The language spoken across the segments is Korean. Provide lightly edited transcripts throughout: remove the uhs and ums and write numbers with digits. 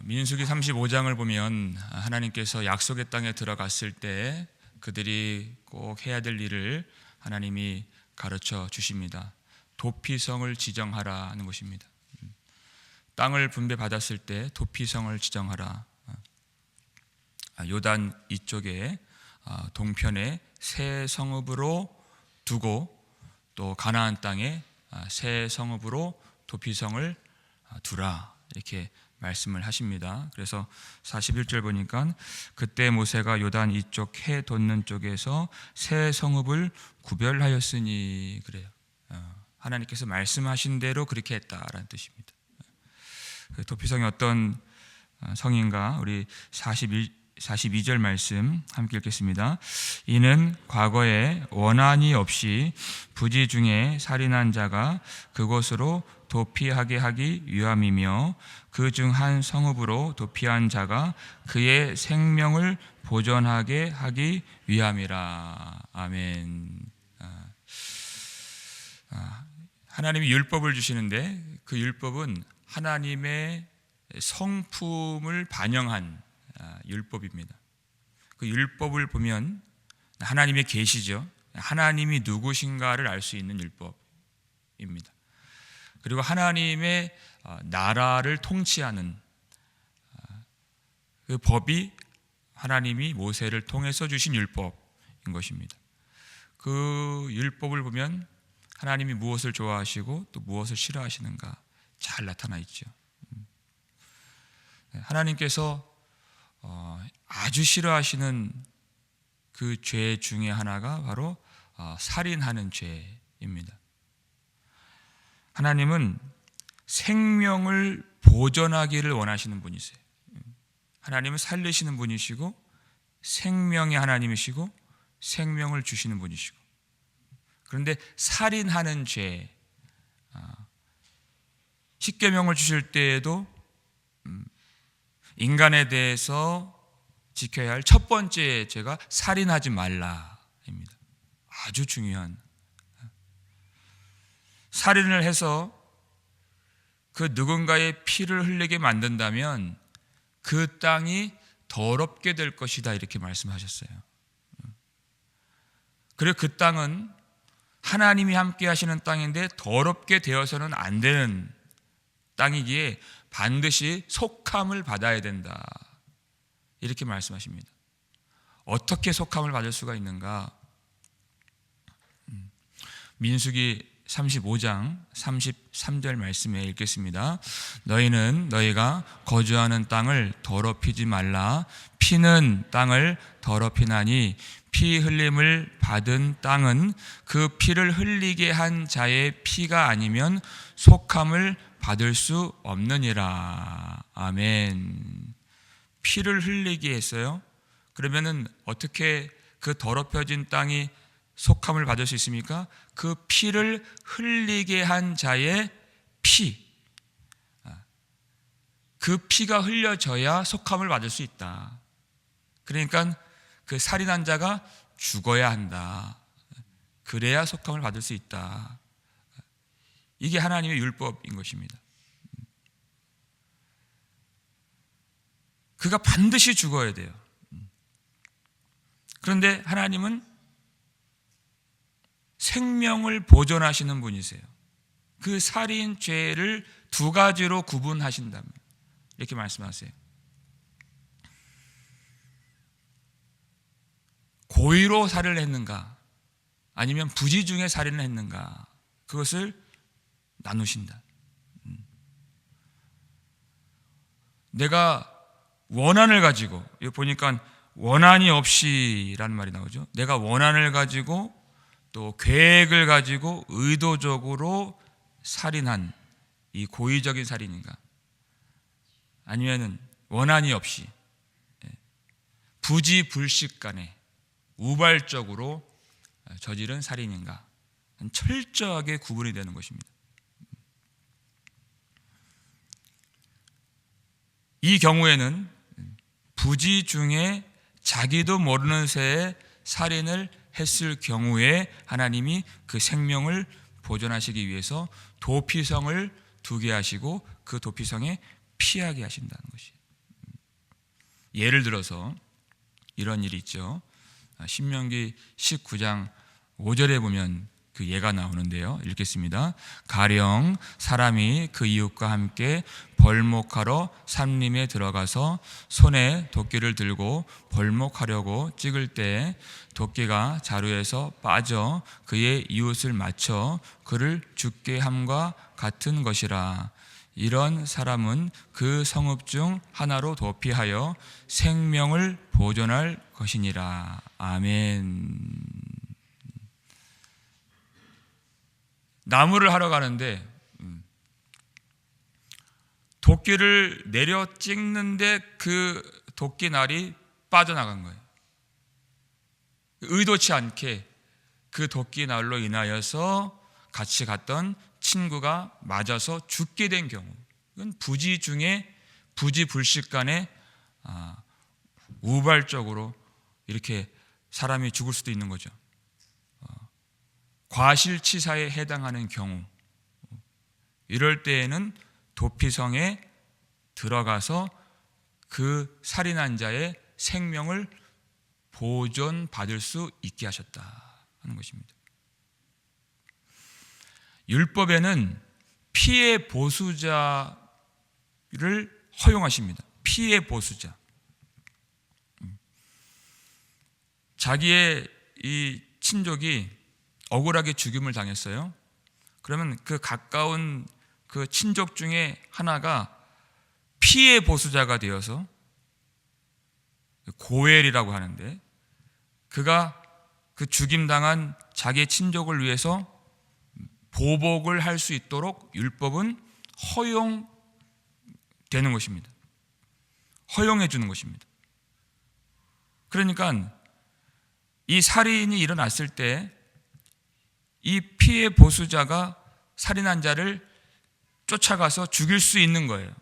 민수기 35장을 보면 하나님께서 약속의 땅에 들어갔을 때 그들이 꼭 해야 될 일을 하나님이 가르쳐 주십니다. 도피성을 지정하라 하는 것입니다. 땅을 분배받았을 때 도피성을 지정하라. 요단 이쪽에 동편에 새 성읍으로 두고 또 가나안 땅에 새 성읍으로 도피성을 두라 이렇게 말씀을 하십니다. 그래서 41절 보니까 그때 모세가 요단 이쪽 해 돋는 쪽에서 새 성읍을 구별하였으니 그래요. 하나님께서 말씀하신 대로 그렇게 했다라는 뜻입니다. 도피성이 어떤 성인가? 우리 42절 말씀 함께 읽겠습니다. 이는 과거에 원한이 없이 부지 중에 살인한 자가 그곳으로 도피하게 하기 위함이며 그 중 한 성읍으로 도피한 자가 그의 생명을 보존하게 하기 위함이라. 아멘. 하나님이 율법을 주시는데 그 율법은 하나님의 성품을 반영한 율법입니다. 그 율법을 보면 하나님의 계시죠. 하나님이 누구신가를 알 수 있는 율법입니다. 그리고 하나님의 나라를 통치하는 그 법이 하나님이 모세를 통해서 주신 율법인 것입니다. 그 율법을 보면 하나님이 무엇을 좋아하시고 또 무엇을 싫어하시는가 잘 나타나 있죠. 하나님께서 아주 싫어하시는 그 죄 중에 하나가 바로 살인하는 죄입니다. 하나님은 생명을 보존하기를 원하시는 분이세요. 하나님은 살리시는 분이시고 생명의 하나님이시고 생명을 주시는 분이시고, 그런데 살인하는 죄, 십계명을 주실 때에도 인간에 대해서 지켜야 할 첫 번째 죄가 살인하지 말라입니다. 아주 중요한. 살인을 해서 그 누군가의 피를 흘리게 만든다면 그 땅이 더럽게 될 것이다 이렇게 말씀하셨어요. 그리고 그 땅은 하나님이 함께 하시는 땅인데 더럽게 되어서는 안 되는 땅이기에 반드시 속함을 받아야 된다 이렇게 말씀하십니다. 어떻게 속함을 받을 수가 있는가? 민수기 35장 33절 말씀에 읽겠습니다. 너희는 너희가 거주하는 땅을 더럽히지 말라. 피는 땅을 더럽히나니 피 흘림을 받은 땅은 그 피를 흘리게 한 자의 피가 아니면 속함을 받을 수 없느니라. 아멘. 피를 흘리게 했어요. 그러면은 어떻게 그 더럽혀진 땅이 속함을 받을 수 있습니까? 그 피를 흘리게 한 자의 피, 그 피가 흘려져야 속함을 받을 수 있다. 그러니까 그 살인한 자가 죽어야 한다. 그래야 속함을 받을 수 있다. 이게 하나님의 율법인 것입니다. 그가 반드시 죽어야 돼요. 그런데 하나님은 생명을 보존하시는 분이세요. 그 살인 죄를 두 가지로 구분하신다면 이렇게 말씀하세요. 고의로 살인을 했는가 아니면 부지 중에 살인을 했는가, 그것을 나누신다. 내가 원한을 가지고, 여기 보니까 원한이 없이라는 말이 나오죠. 내가 원한을 가지고 또 계획을 가지고 의도적으로 살인한 이 고의적인 살인인가, 아니면은 원한이 없이 부지불식간에 우발적으로 저지른 살인인가, 철저하게 구분이 되는 것입니다. 이 경우에는 부지 중에 자기도 모르는 새에 살인을 했을 경우에 하나님이 그 생명을 보존하시기 위해서 도피성을 두게 하시고 그 도피성에 피하게 하신다는 것이. 예를 들어서 이런 일이 있죠. 신명기 19장 5절에 보면 그 예가 나오는데요. 읽겠습니다. 가령 사람이 그 이웃과 함께 벌목하러 산림에 들어가서 손에 도끼를 들고 벌목하려고 찍을 때 도끼가 자루에서 빠져 그의 이웃을 맞춰 그를 죽게 함과 같은 것이라. 이런 사람은 그 성읍 중 하나로 도피하여 생명을 보존할 것이니라. 아멘. 나무를 하러 가는데 도끼를 내려 찍는데 그 도끼날이 빠져나간 거예요. 의도치 않게 그 도끼날로 인하여서 같이 갔던 친구가 맞아서 죽게 된 경우, 이건 부지 중에 부지불식간에 우발적으로 이렇게 사람이 죽을 수도 있는 거죠. 과실치사에 해당하는 경우, 이럴 때에는 도피성에 들어가서 그 살인한 자의 생명을 보존받을 수 있게 하셨다 하는 것입니다. 율법에는 피해 보수자를 허용하십니다. 피해 보수자. 자기의 이 친족이 억울하게 죽임을 당했어요. 그러면 그 가까운 그 친족 중에 하나가 피해 보수자가 되어서 고엘이라고 하는데, 그가 그 죽임당한 자기의 친족을 위해서 보복을 할 수 있도록 율법은 허용되는 것입니다. 허용해 주는 것입니다. 그러니까 이 살인이 일어났을 때 이 피해 보수자가 살인한 자를 쫓아가서 죽일 수 있는 거예요.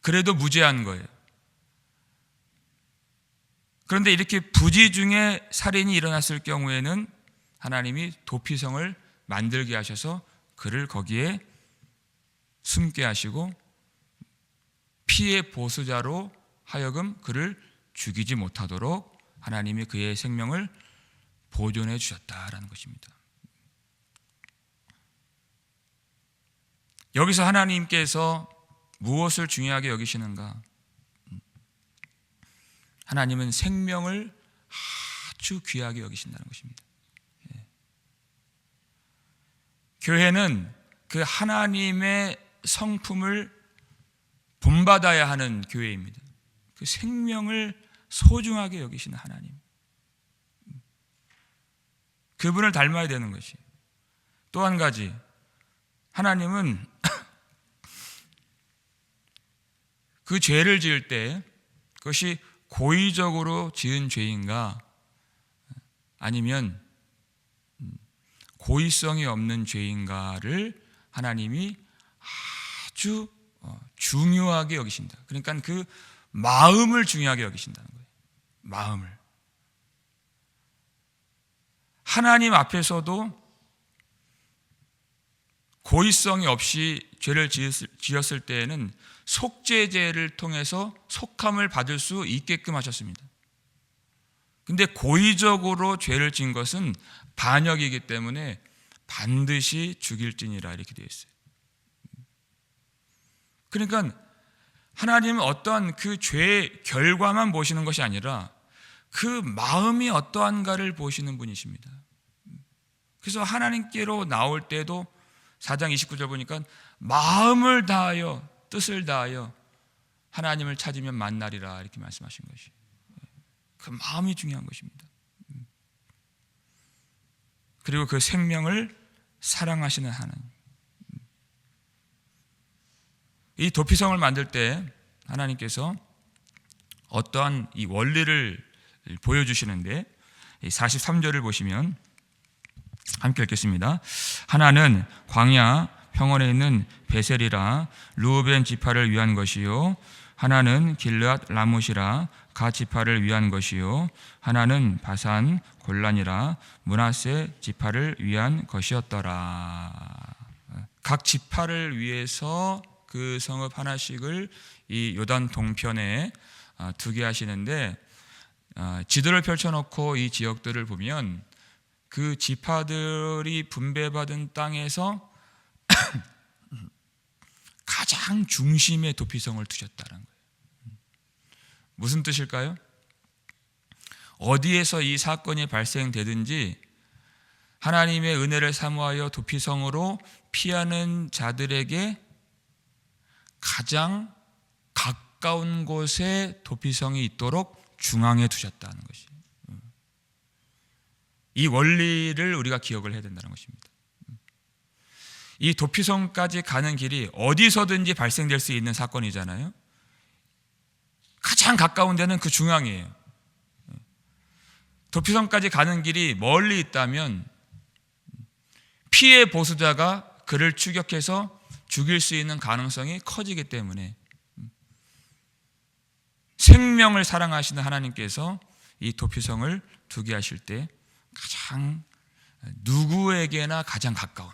그래도 무죄한 거예요. 그런데 이렇게 부지 중에 살인이 일어났을 경우에는 하나님이 도피성을 만들게 하셔서 그를 거기에 숨게 하시고 피해 보수자로 하여금 그를 죽이지 못하도록 하나님이 그의 생명을 보존해 주셨다라는 것입니다. 여기서 하나님께서 무엇을 중요하게 여기시는가? 하나님은 생명을 아주 귀하게 여기신다는 것입니다. 교회는 그 하나님의 성품을 본받아야 하는 교회입니다. 그 생명을 소중하게 여기시는 하나님, 그분을 닮아야 되는 것이. 또 한 가지, 하나님은 그 죄를 지을 때 그것이 고의적으로 지은 죄인가 아니면 고의성이 없는 죄인가를 하나님이 아주 중요하게 여기신다. 그러니까 그 마음을 중요하게 여기신다는 거예요. 마음을. 하나님 앞에서도 고의성이 없이 죄를 지었을 때에는 속죄제를 통해서 속함을 받을 수 있게끔 하셨습니다. 근데 고의적으로 죄를 지은 것은 반역이기 때문에 반드시 죽일지니라 이렇게 되어 있어요. 그러니까 하나님은 어떠한 그 죄의 결과만 보시는 것이 아니라 그 마음이 어떠한가를 보시는 분이십니다. 그래서 하나님께로 나올 때도 4장 29절 보니까 마음을 다하여 뜻을 다하여 하나님을 찾으면 만나리라 이렇게 말씀하신 것이, 그 마음이 중요한 것입니다. 그리고 그 생명을 사랑하시는 하나님. 이 도피성을 만들 때 하나님께서 어떠한 이 원리를 보여주시는데, 43절을 보시면 함께 읽겠습니다. 하나는 광야 평원에 있는 베셀이라 르우벤 지파를 위한 것이요, 하나는 길르앗 라못이라 갓 지파를 위한 것이요, 하나는 바산 골란이라 므낫세 지파를 위한 것이었더라. 각 지파를 위해서 그 성읍 하나씩을 이 요단 동편에 두게 하시는데, 지도를 펼쳐놓고 이 지역들을 보면 그 지파들이 분배받은 땅에서 가장 중심에 도피성을 두셨다는 거예요. 무슨 뜻일까요? 어디에서 이 사건이 발생되든지 하나님의 은혜를 사모하여 도피성으로 피하는 자들에게 가장 가까운 곳에 도피성이 있도록 중앙에 두셨다는 것이, 이 원리를 우리가 기억을 해야 된다는 것입니다. 이 도피성까지 가는 길이 어디서든지 발생될 수 있는 사건이잖아요. 가장 가까운 데는 그 중앙이에요. 도피성까지 가는 길이 멀리 있다면 피해 보수자가 그를 추격해서 죽일 수 있는 가능성이 커지기 때문에 생명을 사랑하시는 하나님께서 이 도피성을 두게 하실 때 가장 누구에게나 가장 가까운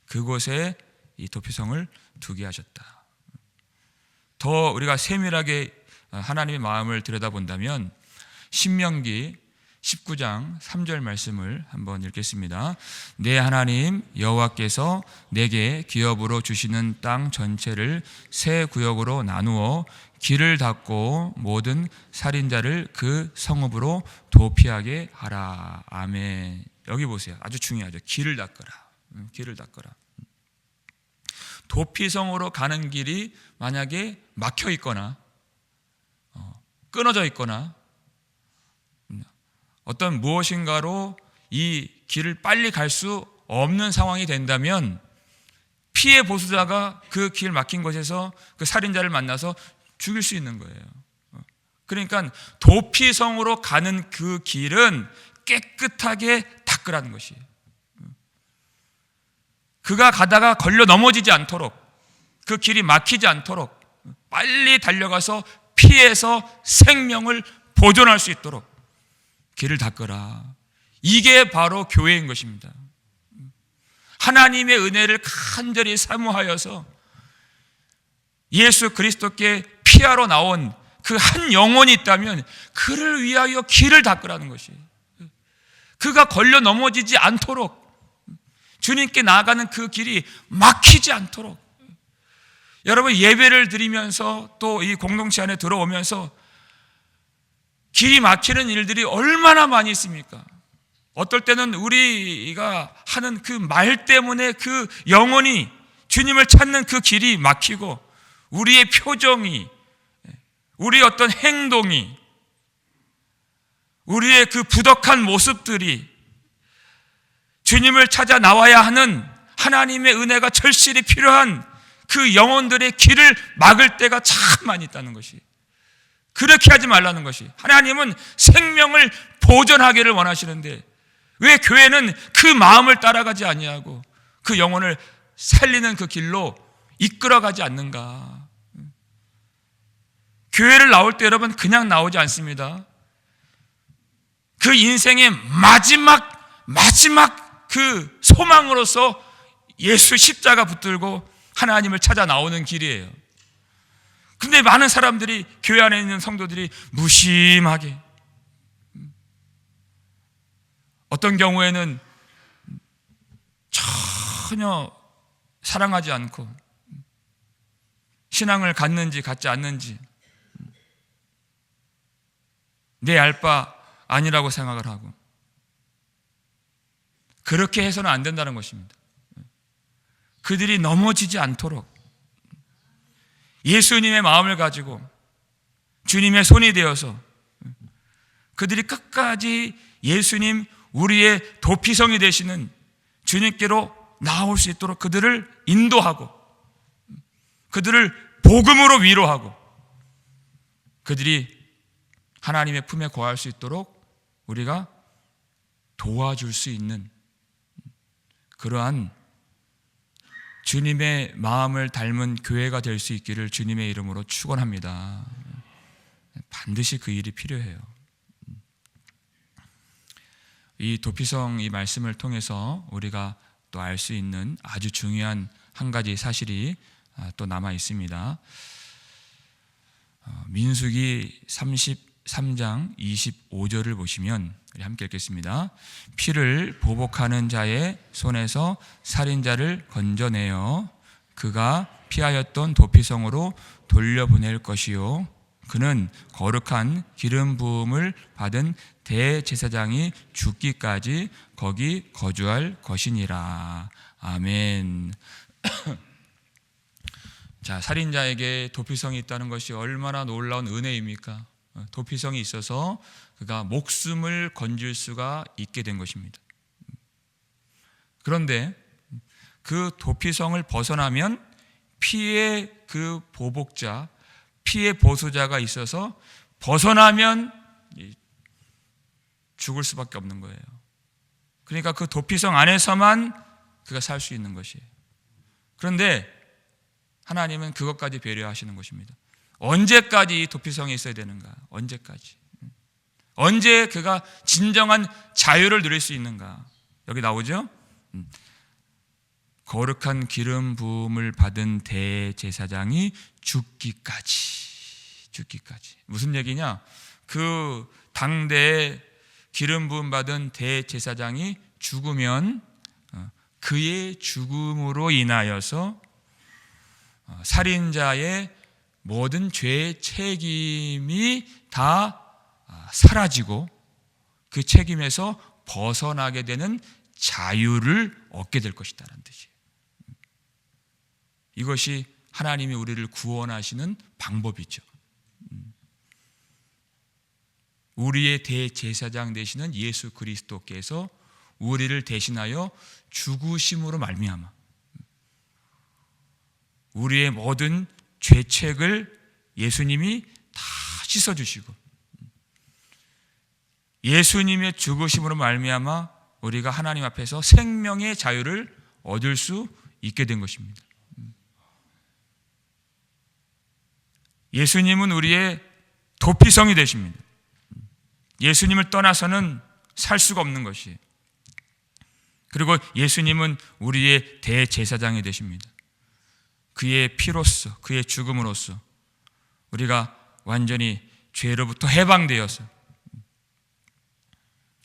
그곳에 이 도피성을 두게 하셨다. 더 우리가 세밀하게 하나님의 마음을 들여다본다면 신명기 19장 3절 말씀을 한번 읽겠습니다. 내 하나님 여호와께서 내게 기업으로 주시는 땅 전체를 세 구역으로 나누어 길을 닫고 모든 살인자를 그 성읍으로 도피하게 하라. 아멘. 여기 보세요. 아주 중요하죠. 길을 닫거라. 길을 닫거라. 도피성으로 가는 길이 만약에 막혀 있거나 끊어져 있거나 어떤 무엇인가로 이 길을 빨리 갈 수 없는 상황이 된다면 피해 보수자가 그 길 막힌 곳에서 그 살인자를 만나서 죽일 수 있는 거예요. 그러니까 도피성으로 가는 그 길은 깨끗하게 닦으라는 것이에요. 그가 가다가 걸려 넘어지지 않도록, 그 길이 막히지 않도록 빨리 달려가서 피해서 생명을 보존할 수 있도록 길을 닦으라. 이게 바로 교회인 것입니다. 하나님의 은혜를 간절히 사모하여서 예수 그리스도께 피하러 나온 그 한 영혼이 있다면 그를 위하여 길을 닦으라는 것이에요. 그가 걸려 넘어지지 않도록, 주님께 나아가는 그 길이 막히지 않도록. 여러분, 예배를 드리면서 또 이 공동체 안에 들어오면서 길이 막히는 일들이 얼마나 많이 있습니까? 어떨 때는 우리가 하는 그 말 때문에 그 영혼이 주님을 찾는 그 길이 막히고, 우리의 표정이, 우리의 어떤 행동이, 우리의 그 부덕한 모습들이 주님을 찾아 나와야 하는 하나님의 은혜가 절실히 필요한 그 영혼들의 길을 막을 때가 참 많이 있다는 것이, 그렇게 하지 말라는 것이, 하나님은 생명을 보존하기를 원하시는데 왜 교회는 그 마음을 따라가지 아니하고 그 영혼을 살리는 그 길로 이끌어가지 않는가? 교회를 나올 때 여러분 그냥 나오지 않습니다. 그 인생의 마지막 그 소망으로서 예수 십자가 붙들고 하나님을 찾아 나오는 길이에요. 근데 많은 사람들이, 교회 안에 있는 성도들이 무심하게, 어떤 경우에는 전혀 사랑하지 않고 신앙을 갖는지 갖지 않는지 내 알 바 아니라고 생각을 하고, 그렇게 해서는 안 된다는 것입니다. 그들이 넘어지지 않도록 예수님의 마음을 가지고 주님의 손이 되어서 그들이 끝까지 예수님, 우리의 도피성이 되시는 주님께로 나올 수 있도록 그들을 인도하고, 그들을 복음으로 위로하고, 그들이 하나님의 품에 거할 수 있도록 우리가 도와줄 수 있는 그러한 주님의 마음을 닮은 교회가 될 수 있기를 주님의 이름으로 축원합니다. 반드시 그 일이 필요해요. 이 도피성, 이 말씀을 통해서 우리가 또 알 수 있는 아주 중요한 한 가지 사실이 또 남아 있습니다. 민수기 33장 25절을 보시면 우리 함께 읽겠습니다. 피를 보복하는 자의 손에서 살인자를 건져내어 그가 피하였던 도피성으로 돌려보낼 것이요 그는 거룩한 기름 부음을 받은 대제사장이 죽기까지 거기 거주할 것이니라. 아멘. 자, 살인자에게 도피성이 있다는 것이 얼마나 놀라운 은혜입니까? 도피성이 있어서 그가 목숨을 건질 수가 있게 된 것입니다. 그런데 그 도피성을 벗어나면 피의 그 보복자, 피의 보수자가 있어서 벗어나면 죽을 수밖에 없는 거예요. 그러니까 그 도피성 안에서만 그가 살 수 있는 것이에요. 그런데 하나님은 그것까지 배려하시는 것입니다. 언제까지 이 도피성에 있어야 되는가? 언제까지? 언제 그가 진정한 자유를 누릴 수 있는가? 여기 나오죠? 거룩한 기름 부음을 받은 대제사장이 죽기까지. 무슨 얘기냐? 그 당대에 기름 부음 받은 대제사장이 죽으면 그의 죽음으로 인하여서 살인자의 모든 죄의 책임이 다 사라지고 그 책임에서 벗어나게 되는 자유를 얻게 될 것이다라는 뜻이에요. 이것이 하나님이 우리를 구원하시는 방법이죠. 우리의 대제사장 되시는 예수 그리스도께서 우리를 대신하여 죽으심으로 말미암아 우리의 모든 죄책을 예수님이 다 씻어주시고 예수님의 죽으심으로 말미암아 우리가 하나님 앞에서 생명의 자유를 얻을 수 있게 된 것입니다. 예수님은 우리의 도피성이 되십니다. 예수님을 떠나서는 살 수가 없는 것이에요. 그리고 예수님은 우리의 대제사장이 되십니다. 그의 피로써, 그의 죽음으로써 우리가 완전히 죄로부터 해방되어서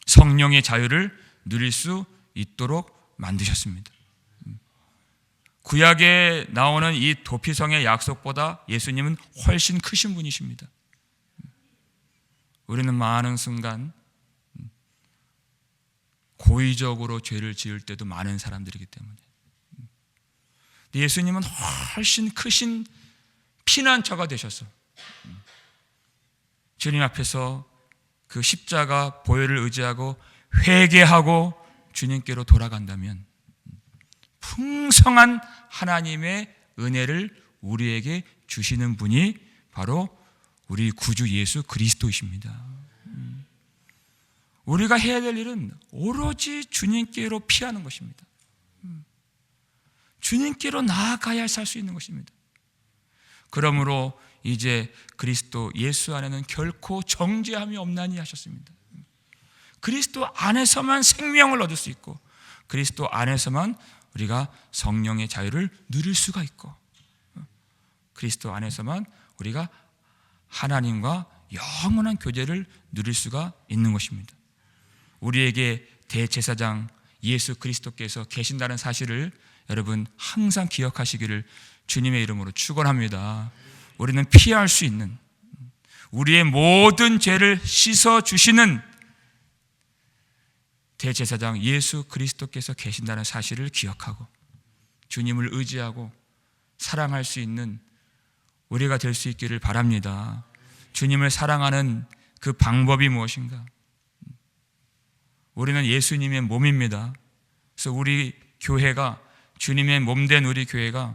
성령의 자유를 누릴 수 있도록 만드셨습니다. 구약에 나오는 이 도피성의 약속보다 예수님은 훨씬 크신 분이십니다. 우리는 많은 순간 고의적으로 죄를 지을 때도 많은 사람들이기 때문에 예수님은 훨씬 크신 피난처가 되셔서 주님 앞에서 그 십자가 보혈을 의지하고 회개하고 주님께로 돌아간다면 풍성한 하나님의 은혜를 우리에게 주시는 분이 바로 우리 구주 예수 그리스도이십니다. 우리가 해야 될 일은 오로지 주님께로 피하는 것입니다. 주님께로 나아가야 살 수 있는 것입니다. 그러므로 이제 그리스도 예수 안에는 결코 정죄함이 없나니 하셨습니다. 그리스도 안에서만 생명을 얻을 수 있고 그리스도 안에서만 우리가 성령의 자유를 누릴 수가 있고 그리스도 안에서만 우리가 하나님과 영원한 교제를 누릴 수가 있는 것입니다. 우리에게 대제사장 예수 그리스도께서 계신다는 사실을 여러분 항상 기억하시기를 주님의 이름으로 축원합니다. 우리는 피할 수 있는 우리의 모든 죄를 씻어주시는 대제사장 예수 그리스도께서 계신다는 사실을 기억하고 주님을 의지하고 사랑할 수 있는 우리가 될 수 있기를 바랍니다. 주님을 사랑하는 그 방법이 무엇인가? 우리는 예수님의 몸입니다. 그래서 우리 교회가 주님의 몸된 우리 교회가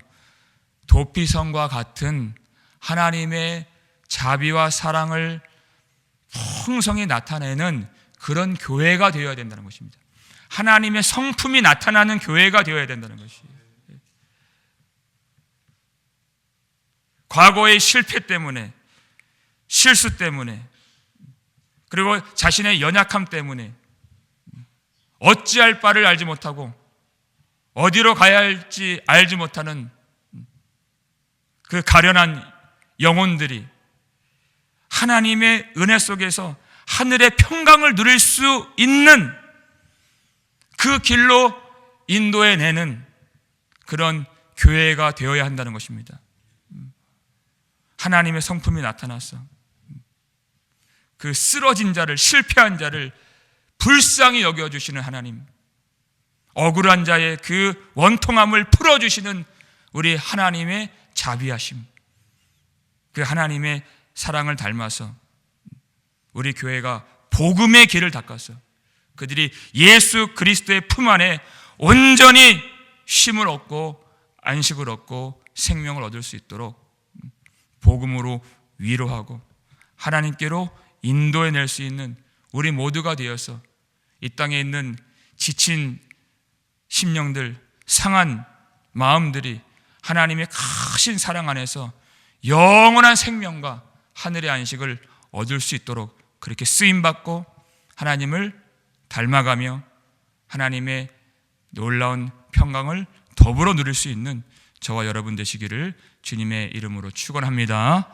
도피성과 같은 하나님의 자비와 사랑을 풍성히 나타내는 그런 교회가 되어야 된다는 것입니다. 하나님의 성품이 나타나는 교회가 되어야 된다는 것이에요. 과거의 실패 때문에, 실수 때문에, 그리고 자신의 연약함 때문에 어찌할 바를 알지 못하고 어디로 가야 할지 알지 못하는 그 가련한 영혼들이 하나님의 은혜 속에서 하늘의 평강을 누릴 수 있는 그 길로 인도해내는 그런 교회가 되어야 한다는 것입니다. 하나님의 성품이 나타났어. 그 쓰러진 자를, 실패한 자를 불쌍히 여겨주시는 하나님, 억울한 자의 그 원통함을 풀어주시는 우리 하나님의 자비하심, 그 하나님의 사랑을 닮아서 우리 교회가 복음의 길을 닦았어. 그들이 예수 그리스도의 품 안에 온전히 쉼을 얻고 안식을 얻고 생명을 얻을 수 있도록 복음으로 위로하고 하나님께로 인도해낼 수 있는 우리 모두가 되어서 이 땅에 있는 지친 심령들, 상한 마음들이 하나님의 크신 사랑 안에서 영원한 생명과 하늘의 안식을 얻을 수 있도록 그렇게 쓰임받고 하나님을 닮아가며 하나님의 놀라운 평강을 더불어 누릴 수 있는 저와 여러분 되시기를 주님의 이름으로 축원합니다.